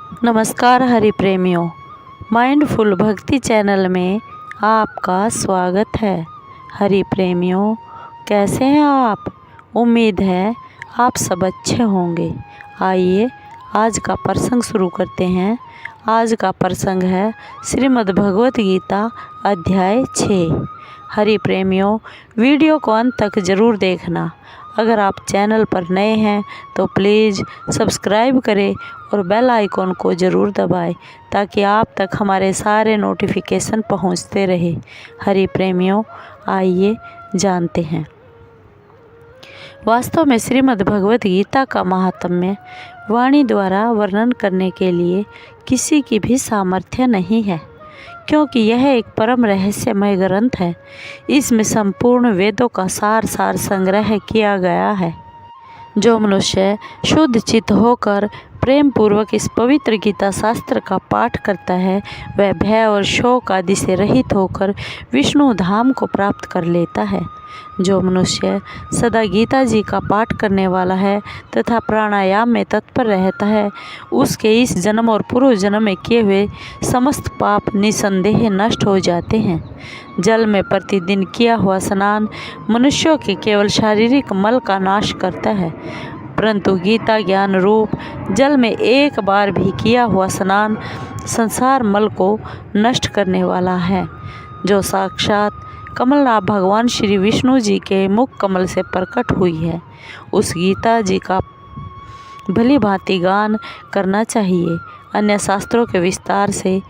नमस्कार हरि प्रेमियों, माइंडफुल भक्ति चैनल में आपका स्वागत है। हरि प्रेमियों, कैसे हैं आप? उम्मीद है आप सब अच्छे होंगे। आइए आज का प्रसंग शुरू करते हैं। आज का प्रसंग है श्रीमद् भगवत गीता अध्याय 6। हरि प्रेमियों, वीडियो को अंत तक ज़रूर देखना। अगर आप चैनल पर नए हैं तो प्लीज़ सब्सक्राइब करें और बेल आइकॉन को ज़रूर दबाएं ताकि आप तक हमारे सारे नोटिफिकेशन पहुंचते रहे। हरि प्रेमियों, आइए जानते हैं। वास्तव में श्रीमद् भगवत गीता का महात्म्य वाणी द्वारा वर्णन करने के लिए किसी की भी सामर्थ्य नहीं है, क्योंकि यह एक परम रहस्यमय ग्रंथ है। इसमें संपूर्ण वेदों का सार संग्रह किया गया है। जो मनुष्य शुद्ध चित्त होकर प्रेम पूर्वक इस पवित्र गीता शास्त्र का पाठ करता है, वह भय और शोक आदि से रहित होकर विष्णु धाम को प्राप्त कर लेता है। जो मनुष्य सदा गीता जी का पाठ करने वाला है तथा प्राणायाम में तत्पर रहता है, उसके इस जन्म और पूर्व जन्म में किए हुए समस्त पाप निसंदेह नष्ट हो जाते हैं। जल में प्रतिदिन किया हुआ स्नान मनुष्यों के केवल शारीरिक मल का नाश करता है, परंतु गीता ज्ञान रूप जल में एक बार भी किया हुआ स्नान संसार मल को नष्ट करने वाला है। जो साक्षात कमलनाथ भगवान श्री विष्णु जी के मुख कमल से प्रकट हुई है, उस गीता जी का भली भांति गान करना चाहिए। अन्य शास्त्रों के विस्तार से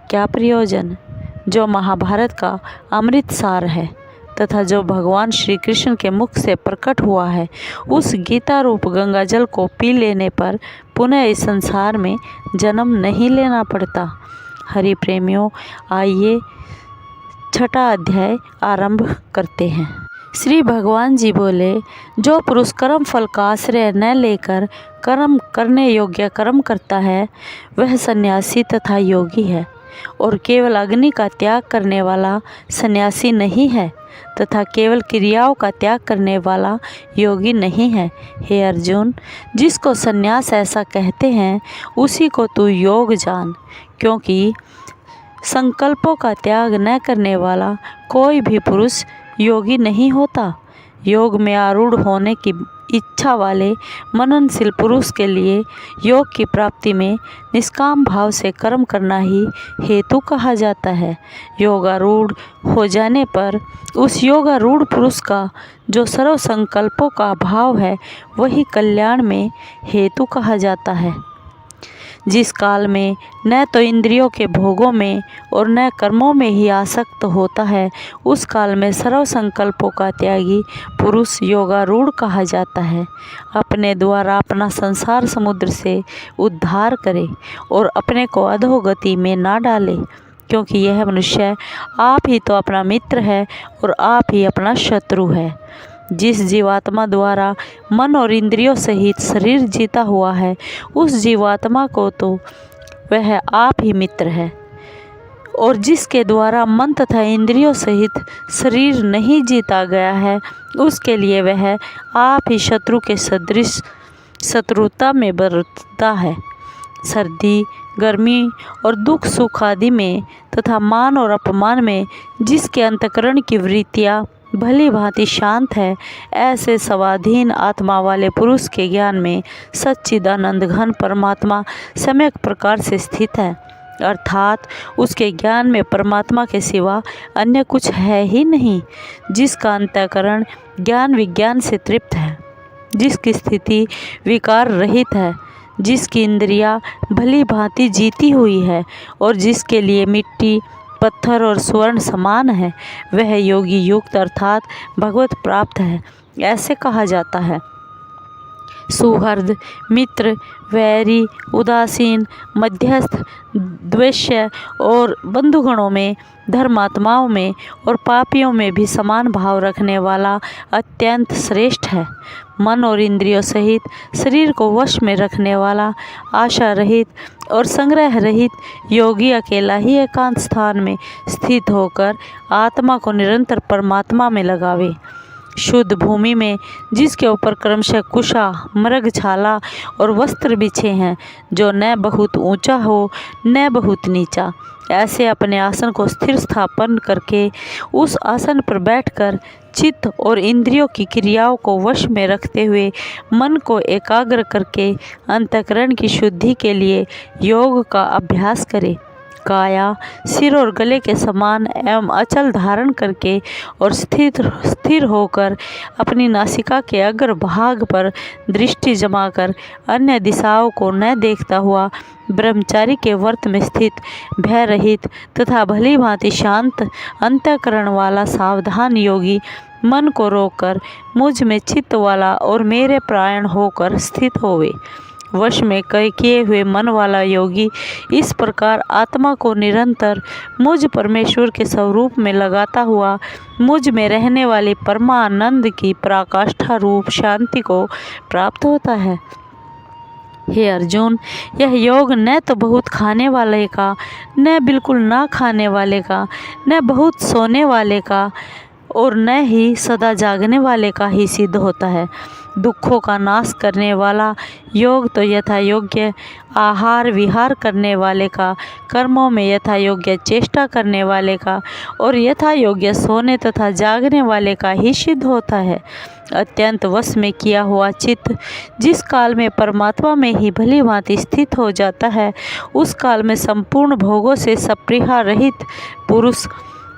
क्या प्रयोजन? जो महाभारत का अमृत सार है तथा जो भगवान श्री कृष्ण के मुख से प्रकट हुआ है, उस गीता रूप गंगा जल को पी लेने पर पुनः इस संसार में जन्म नहीं लेना पड़ता। हरि प्रेमियों, आइए 6वां अध्याय आरंभ करते हैं। श्री भगवान जी बोले, जो पुरुष कर्म फल का आश्रय न लेकर कर्म करने योग्य कर्म करता है, वह सन्यासी तथा योगी है, और केवल अग्नि का त्याग करने वाला सन्यासी नहीं है तथा केवल क्रियाओं का त्याग करने वाला योगी नहीं है। हे अर्जुन, जिसको सन्यास ऐसा कहते हैं, उसी को तू योग जान, क्योंकि संकल्पों का त्याग न करने वाला कोई भी पुरुष योगी नहीं होता। योग में आरूढ़ होने की इच्छा वाले मननशील पुरुष के लिए योग की प्राप्ति में निष्काम भाव से कर्म करना ही हेतु कहा जाता है। योगारूढ़ हो जाने पर उस योगारूढ़ पुरुष का जो सर्व संकल्पों का भाव है, वही कल्याण में हेतु कहा जाता है। जिस काल में न तो इंद्रियों के भोगों में और न कर्मों में ही आसक्त होता है, उस काल में सर्व संकल्पों का त्यागी पुरुष योगारूढ़ कहा जाता है। अपने द्वारा अपना संसार समुद्र से उद्धार करे और अपने को अधोगति में ना डाले, क्योंकि यह मनुष्य आप ही तो अपना मित्र है और आप ही अपना शत्रु है। जिस जीवात्मा द्वारा मन और इंद्रियों सहित शरीर जीता हुआ है, उस जीवात्मा को तो वह आप ही मित्र है, और जिसके द्वारा मन तथा इंद्रियों सहित शरीर नहीं जीता गया है, उसके लिए वह आप ही शत्रु के सदृश शत्रुता में बरतता है। सर्दी, गर्मी और दुख सुख आदि में तथा मान और अपमान में जिसके अंतकरण की वृत्तियाँ भली भांति शांत है, ऐसे स्वाधीन आत्मा वाले पुरुष के ज्ञान में सच्चिदानंद घन परमात्मा सम्यक प्रकार से स्थित है, अर्थात उसके ज्ञान में परमात्मा के सिवा अन्य कुछ है ही नहीं। जिसका अंतःकरण ज्ञान विज्ञान से तृप्त है, जिसकी स्थिति विकार रहित है, जिसकी इंद्रियां भली भांति जीती हुई है और जिसके लिए मिट्टी पत्थर और स्वर्ण समान है, वह योगी युक्त अर्थात भगवत प्राप्त है, ऐसे कहा जाता है। सुहृद, मित्र, वैरी, उदासीन, मध्यस्थ, द्वेष्य और बंधुगणों में, धर्मात्माओं में और पापियों में भी समान भाव रखने वाला अत्यंत श्रेष्ठ है। मन और इंद्रियों सहित शरीर को वश में रखने वाला, आशा रहित और संग्रह रहित योगी अकेला ही एकांत स्थान में स्थित होकर आत्मा को निरंतर परमात्मा में लगावे। शुद्ध भूमि में, जिसके ऊपर क्रमशः कुशा, मृगछाला और वस्त्र बिछे हैं, जो न बहुत ऊंचा हो न बहुत नीचा, ऐसे अपने आसन को स्थिर स्थापन करके उस आसन पर बैठकर चित्त और इंद्रियों की क्रियाओं को वश में रखते हुए मन को एकाग्र करके अंतःकरण की शुद्धि के लिए योग का अभ्यास करें। काया सिर और गले के समान एवं अचल धारण करके और स्थिर होकर अपनी नासिका के अग्र भाग पर दृष्टि जमाकर अन्य दिशाओं को न देखता हुआ ब्रह्मचारी के व्रत में स्थित भय रहित तथा भली भांति शांत अंतःकरण वाला सावधान योगी मन को रोककर मुझ में चित्त वाला और मेरे प्राण होकर स्थित होवे। वश में किए हुए मन वाला योगी इस प्रकार आत्मा को निरंतर मुझ परमेश्वर के स्वरूप में लगाता हुआ मुझ में रहने वाली परमानंद की पराकाष्ठा रूप शांति को प्राप्त होता है। हे अर्जुन, यह योग न तो बहुत खाने वाले का, न बिल्कुल ना खाने वाले का, न बहुत सोने वाले का और न ही सदा जागने वाले का ही सिद्ध होता है। दुखों का नाश करने वाला योग तो यथा योग्य आहार विहार करने वाले का, कर्मों में यथा योग्य चेष्टा करने वाले का और यथा योग्य सोने तथा जागने वाले का ही सिद्ध होता है। अत्यंत वश में किया हुआ चित्त जिस काल में परमात्मा में ही भली भांति स्थित हो जाता है, उस काल में संपूर्ण भोगों से सप्रीहा रहित पुरुष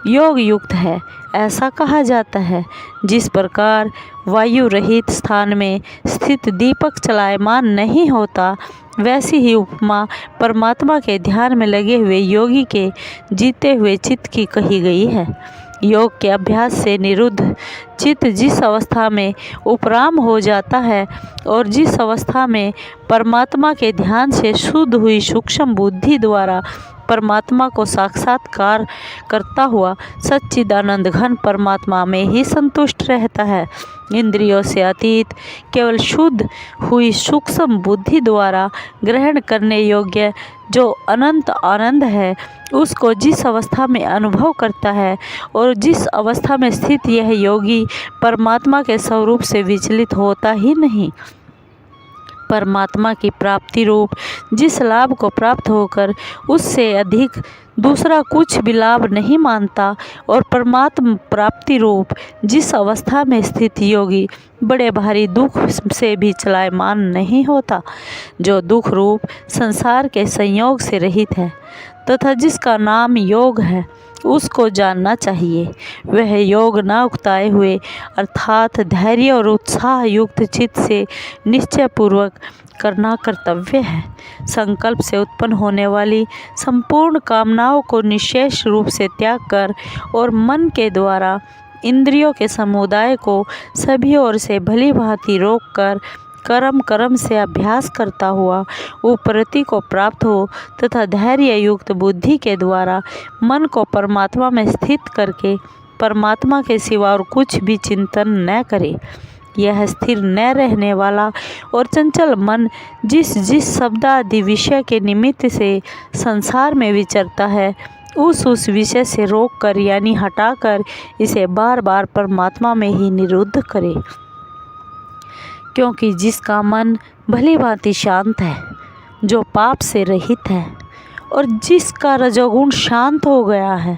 योग युक्त है, ऐसा कहा जाता है। जिस प्रकार वायु रहित स्थान में स्थित दीपक चलायमान नहीं होता, वैसी ही उपमा परमात्मा के ध्यान में लगे हुए योगी के जीते हुए चित्त की कही गई है। योग के अभ्यास से निरुद्ध चित्त जिस अवस्था में उपराम हो जाता है और जिस अवस्था में परमात्मा के ध्यान से शुद्ध हुई सूक्ष्म बुद्धि द्वारा परमात्मा को साक्षात्कार करता हुआ सच्चिदानंद घन परमात्मा में ही संतुष्ट रहता है, इंद्रियों से अतीत केवल शुद्ध हुई सूक्ष्म बुद्धि द्वारा ग्रहण करने योग्य जो अनंत आनंद है, उसको जिस अवस्था में अनुभव करता है और जिस अवस्था में स्थित यह योगी परमात्मा के स्वरूप से विचलित होता ही नहीं, परमात्मा की प्राप्ति रूप जिस लाभ को प्राप्त होकर उससे अधिक दूसरा कुछ भी लाभ नहीं मानता और परमात्मा प्राप्ति रूप जिस अवस्था में स्थित योगी बड़े भारी दुख से भी चलायमान नहीं होता, जो दुख रूप संसार के संयोग से रहित है तथा जिसका नाम योग है, उसको जानना चाहिए। वह योग न उकताए हुए अर्थात धैर्य और उत्साह युक्त चित्त से निश्चय पूर्वक करना कर्तव्य है। संकल्प से उत्पन्न होने वाली संपूर्ण कामनाओं को निशेष रूप से त्याग कर और मन के द्वारा इंद्रियों के समुदाय को सभी ओर से भली भांति रोक कर कर्म से अभ्यास करता हुआ उपरति को प्राप्त हो तथा धैर्य युक्त बुद्धि के द्वारा मन को परमात्मा में स्थित करके परमात्मा के सिवा और कुछ भी चिंतन न करे। यह स्थिर न रहने वाला और चंचल मन जिस शब्दादि विषय के निमित्त से संसार में विचरता है, उस विषय से रोक कर यानी हटाकर इसे बार बार परमात्मा में ही निरुद्ध करे। क्योंकि जिसका मन भली भांति शांत है, जो पाप से रहित है और जिसका रजोगुण शांत हो गया है,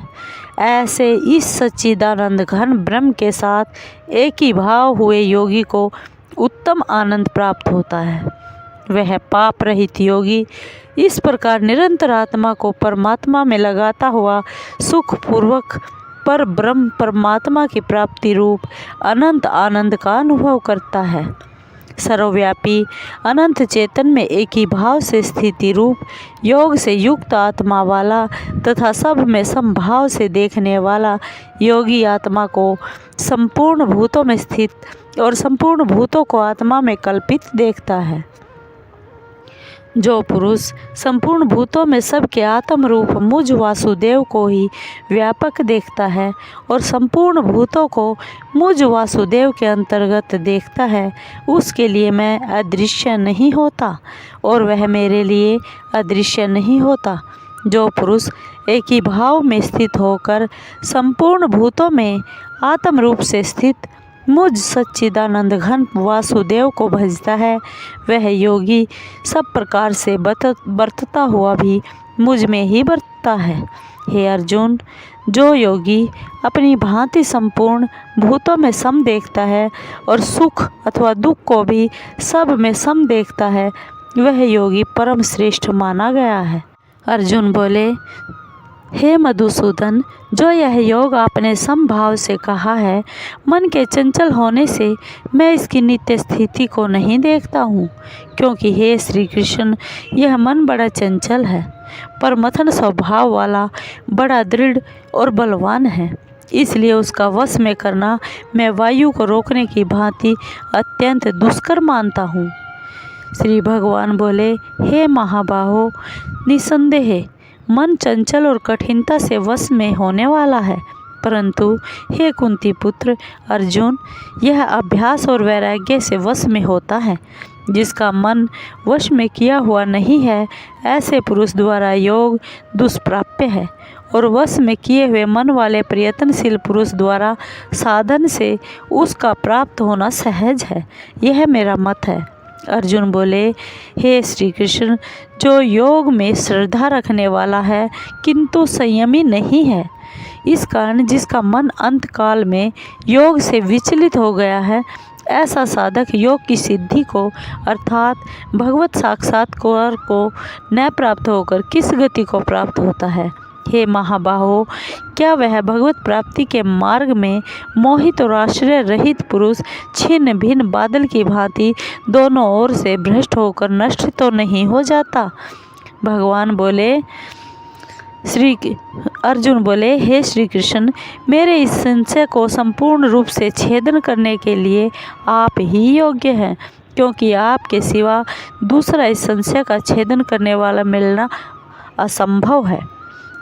ऐसे इस सच्चिदानंद घन ब्रह्म के साथ एक ही भाव हुए योगी को उत्तम आनंद प्राप्त होता है। वह पाप रहित योगी इस प्रकार निरंतर आत्मा को परमात्मा में लगाता हुआ सुखपूर्वक पर ब्रह्म परमात्मा की प्राप्ति रूप अनंत आनंद का अनुभव करता है। सर्वव्यापी अनंत चेतन में एक ही भाव से स्थिति रूप योग से युक्त आत्मा वाला तथा सब में समभाव से देखने वाला योगी आत्मा को संपूर्ण भूतों में स्थित और संपूर्ण भूतों को आत्मा में कल्पित देखता है। जो पुरुष संपूर्ण भूतों में सबके आत्म रूप मुझ वासुदेव को ही व्यापक देखता है और संपूर्ण भूतों को मुझ वासुदेव के अंतर्गत देखता है, उसके लिए मैं अदृश्य नहीं होता और वह मेरे लिए अदृश्य नहीं होता। जो पुरुष एक ही भाव में स्थित होकर संपूर्ण भूतों में आत्म रूप से स्थित मुझ सच्चिदानंद घन वासुदेव को भजता है, वह योगी सब प्रकार से बरतता हुआ भी मुझ में ही बरतता है। हे अर्जुन, जो योगी अपनी भांति संपूर्ण भूतों में सम देखता है और सुख अथवा दुख को भी सब में सम देखता है, वह योगी परम श्रेष्ठ माना गया है। अर्जुन बोले, हे मधुसूदन, जो यह योग आपने समभाव से कहा है, मन के चंचल होने से मैं इसकी नित्य स्थिति को नहीं देखता हूँ, क्योंकि हे श्री कृष्ण, यह मन बड़ा चंचल है, पर मथन स्वभाव वाला, बड़ा दृढ़ और बलवान है। इसलिए उसका वश में करना मैं वायु को रोकने की भांति अत्यंत दुष्कर मानता हूँ। श्री भगवान बोले, हे महाबाहो, निसंदेह मन चंचल और कठिनता से वश में होने वाला है, परंतु हे कुंती पुत्र अर्जुन, यह अभ्यास और वैराग्य से वश में होता है। जिसका मन वश में किया हुआ नहीं है, ऐसे पुरुष द्वारा योग दुष्प्राप्य है, और वश में किए हुए मन वाले प्रयत्नशील पुरुष द्वारा साधन से उसका प्राप्त होना सहज है। यह मेरा मत है। अर्जुन बोले, हे श्री कृष्ण, जो योग में श्रद्धा रखने वाला है किंतु संयमी नहीं है, इस कारण जिसका मन अंत काल में योग से विचलित हो गया है, ऐसा साधक योग की सिद्धि को अर्थात भगवत साक्षात्कार को न प्राप्त होकर किस गति को प्राप्त होता है। हे महाबाहो, क्या वह भगवत प्राप्ति के मार्ग में मोहित और आश्रय रहित पुरुष छिन्न भिन्न बादल की भांति दोनों ओर से भ्रष्ट होकर नष्ट तो नहीं हो जाता? भगवान बोले, अर्जुन बोले, हे श्री कृष्ण, मेरे इस संशय को संपूर्ण रूप से छेदन करने के लिए आप ही योग्य हैं, क्योंकि आपके सिवा दूसरा इस संशय का छेदन करने वाला मिलना असंभव है।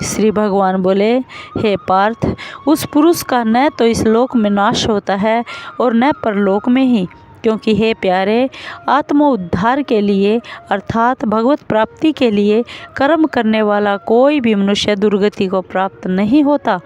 श्री भगवान बोले, हे पार्थ, उस पुरुष का न तो इस लोक में नाश होता है और न परलोक में ही, क्योंकि हे प्यारे, आत्मोद्धार के लिए अर्थात भगवत प्राप्ति के लिए कर्म करने वाला कोई भी मनुष्य दुर्गति को प्राप्त नहीं होता।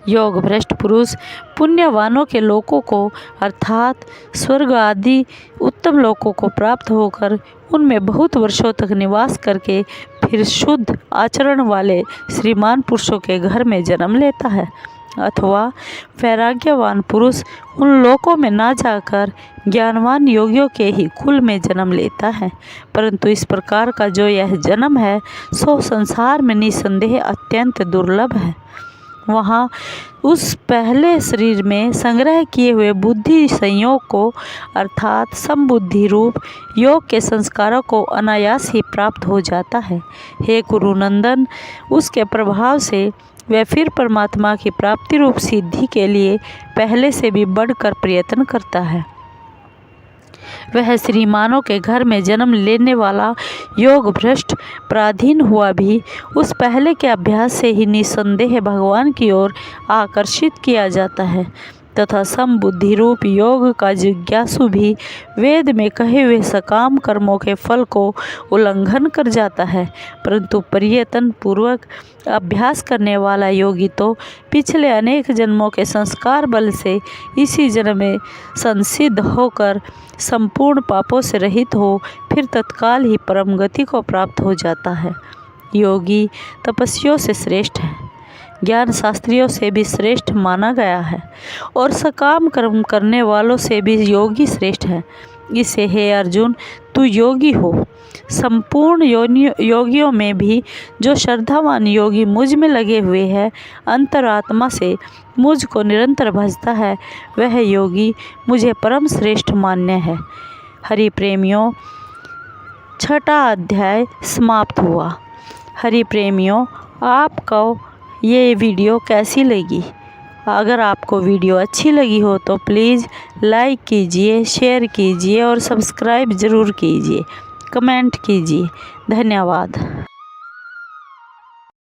योग भ्रष्ट पुरुष पुण्यवानों के लोकों को अर्थात स्वर्ग आदि उत्तम लोकों को प्राप्त होकर उनमें बहुत वर्षों तक निवास करके फिर शुद्ध आचरण वाले श्रीमान पुरुषों के घर में जन्म लेता है, अथवा वैराग्यवान पुरुष उन लोकों में ना जाकर ज्ञानवान योगियों के ही कुल में जन्म लेता है। परंतु इस प्रकार का जो यह जन्म है, सो संसार में निसंदेह अत्यंत दुर्लभ है। वहाँ उस पहले शरीर में संग्रह किए हुए बुद्धि संयोग को अर्थात समबुद्धि रूप योग के संस्कारों को अनायास ही प्राप्त हो जाता है। हे कुरुनंदन, उसके प्रभाव से वह फिर परमात्मा की प्राप्ति रूप सिद्धि के लिए पहले से भी बढ़कर प्रयत्न करता है। वह श्रीमानों के घर में जन्म लेने वाला योग भ्रष्ट पराधीन हुआ भी उस पहले के अभ्यास से ही निसंदेह भगवान की ओर आकर्षित किया जाता है, तथा समबुद्धि रूप योग का जिज्ञासु भी वेद में कहे हुए सकाम कर्मों के फल को उल्लंघन कर जाता है। परंतु प्रयत्न पूर्वक अभ्यास करने वाला योगी तो पिछले अनेक जन्मों के संस्कार बल से इसी जन्म में संसिद्ध होकर संपूर्ण पापों से रहित हो फिर तत्काल ही परम गति को प्राप्त हो जाता है। योगी तपस्वियों से श्रेष्ठ है, ज्ञान शास्त्रियों से भी श्रेष्ठ माना गया है, और सकाम कर्म करने वालों से भी योगी श्रेष्ठ है। इसे हे अर्जुन, तू योगी हो। संपूर्ण योगियों में भी जो श्रद्धावान योगी मुझ में लगे हुए हैं, अंतरात्मा से मुझ को निरंतर भजता है, वह योगी मुझे परम श्रेष्ठ मान्य है। हरि प्रेमियों, 6वां अध्याय समाप्त हुआ। हरि प्रेमियों, आपको ये वीडियो कैसी लगी? अगर आपको वीडियो अच्छी लगी हो तो प्लीज़ लाइक कीजिए, शेयर कीजिए और सब्सक्राइब ज़रूर कीजिए, कमेंट कीजिए। धन्यवाद।